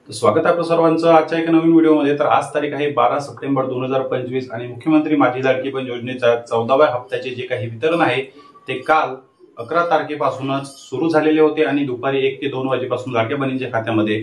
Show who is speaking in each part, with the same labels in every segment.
Speaker 1: स्वागत आहे आपलं सर्वांचं आजच्या एका नवीन व्हिडिओमध्ये। तर आज तारीख आहे 12 सप्टेंबर 2025 आणि मुख्यमंत्री माझी लाडकी बहीण योजनेच्या 14व्या हप्त्याचे जे काही वितरण आहे ते काल 11 तारखेपासूनच सुरू झालेले होते आणि दुपारी 1 ते 2 वाजेपासून लाडक्या बहिणींच्या खात्यामध्ये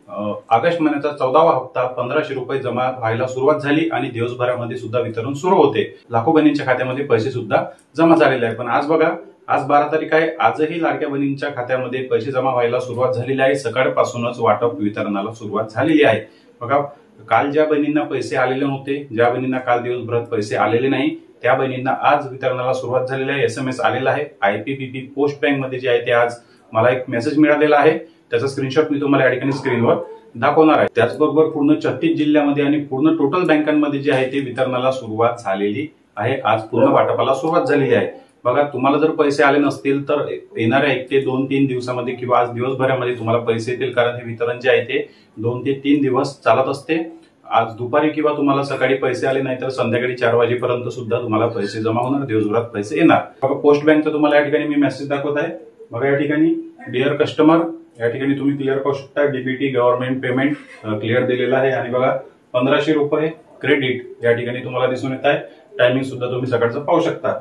Speaker 1: ऑगस्ट महिन्याचा 14वा हप्ता 1500 रुपये जमा व्हायला सुरुवात झाली आणि दिवसभरामध्ये सुद्धा वितरण सुरू होते। लाखो बहिणींच्या खात्यामध्ये पैसे सुद्धा जमा झालेले आहे। पण आज बघा, आज 12 तारीख आहे, आजही लाडक्या बहिणींच्या खात्यामध्ये पैसे जमा व्हायला सुरुवात झालेली आहे। सकाळपासूनच वाटप वितरणाला सुरुवात झालेली आहे। बघा, काल ज्या बहिणींना पैसे आलेले नव्हते, ज्या बहिणींना काल दिवसभरात पैसे आलेले नाही, त्या बहिणींना आज वितरणाला सुरुवात झालेली आहे। SMS आलेला आहे। IPPB पोस्ट बँक मध्ये जे आहे ते आज मला एक मेसेज मिळालेला आहे, त्याचा स्क्रीनशॉट मी तुम्हाला या ठिकाणी स्क्रीनवर दाखवणार आहे। त्याचबरोबर पूर्ण 36 जिल्ह्यामध्ये आणि पूर्ण टोटल बँकांमध्ये जे आहे ते वितरणाला सुरुवात झालेली आहे। आज पूर्ण वाटपाला सुरुवात झालेली आहे। बघा, तुम्हाला जर पैसे आले नसतील तर येणाऱ्या 1 ते 2-3 दिवसामध्ये किंवा आज दिवसभरामध्ये तुम्हाला पैसे येतील, कारण हे वितरण जे आहे ते 2 ते 3 दिवस चालत असते। आज दुपारी किंवा तुम्हाला सकाळी पैसे आले नाही तर संध्याकाळी 4 वाजेपर्यंत सुद्धा तुम्हाला पैसे जमा होणार, दिवसभरात पैसे येणार। बघा, पोस्ट बँकचा तुम्हाला या ठिकाणी मी मेसेज दाखवत आहे। बघा, या ठिकाणी डिअर कस्टमर या ठिकाणी तुम्ही क्लिअर पाहू शकता, DBT गव्हर्नमेंट पेमेंट क्लिअर दिलेला आहे आणि बघा 1500 रुपये क्रेडिट या ठिकाणी तुम्हाला दिसून येत आहे। टायमिंग सुद्धा तुम्ही सकाळचं पाहू शकता।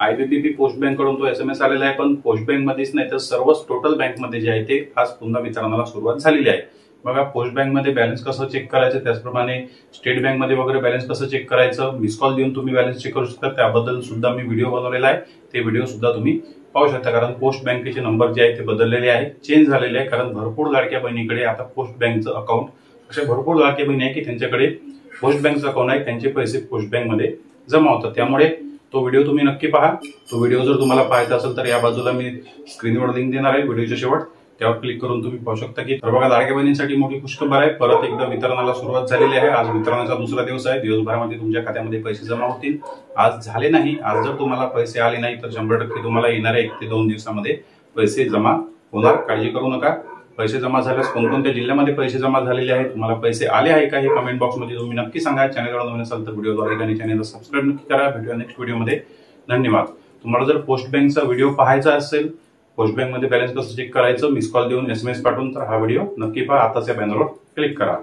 Speaker 1: IPPB पोस्ट बँक कडून तो SMS आलेला आहे, पण पोस्ट बँक मध्येच नाही तर सर्वच टोटल बँक मध्ये जे आहे ते आज पुन्हा वितरणाला सुरुवात झालेली आहे। बघा, पोस्ट बँक मध्ये बॅलन्स कसं चेक करायचं, त्याचप्रमाणे स्टेट बँक मध्ये वगैरे बॅलन्स कसं चेक करायचं, मिस कॉल देऊन तुम्ही बॅलन्स चेक करू शकता, त्याबद्दल सुद्धा मी व्हिडिओ बनवलेला आहे। ते व्हिडिओ सुद्धा तुम्ही पाहू शकता, कारण पोस्ट बँकेचे नंबर जे आहे ते बदललेले आहे, चेंज झालेले आहे, कारण भरपूर लाडक्या बहिणीकडे आता पोस्ट बँकचं अकाउंट, अशा भरपूर लाडक्या बहिणी आहे की त्यांच्याकडे पोस्ट बँकचं अकाउंट आहे, त्यांचे पैसे पोस्ट बँक मध्ये जमा होतात। त्यामुळे तो व्हिडिओ तुम्ही नक्की पहा। तो व्हिडिओ जर तुम्हाला पाहायचा असेल तर या बाजूला मी स्क्रीनवर लिंक देणार आहे व्हिडिओच्या शेवट, त्यावर क्लिक करून तुम्ही पाहू शकता की तर बघा, लाडक्या बहिणींसाठी मोठी खुशखबर आहे, परत एकदा वितरणाला सुरुवात झालेली आहे। आज वितरणाचा दुसरा दिवस आहे, दिवसभरामध्ये तुमच्या खात्यामध्ये पैसे जमा होतील। आज झाले नाही, आज जर तुम्हाला पैसे आले नाही तर 100% तुम्हाला येणाऱ्या 1 ते 2 दिवसामध्ये पैसे जमा होणार, काळजी करू नका। पैसे जमा झाल्यास कोणकोणत्या जिल्ह्यामध्ये पैसे जमा झालेले आहेत, तुम्हाला पैसे आले आहे का हे कमेंट बॉक्समध्ये तुम्ही नक्की सांगा। चॅनलवर नवीन असाल तर व्हिडिओद्वारे आणि चॅनलला सबस्क्राईब नक्की करा। भेटूया नेक्स्ट व्हिडिओमध्ये, धन्यवाद। तुम्हाला जर पोस्ट बँकचा व्हिडिओ पाहायचा असेल, पोस्ट बँक मध्ये बॅलन्स कसं चेक करायचं, मिस कॉल देऊन SMS पाठवून, तर हा व्हिडिओ नक्की पहा। आताच या बॅनरवर क्लिक करा।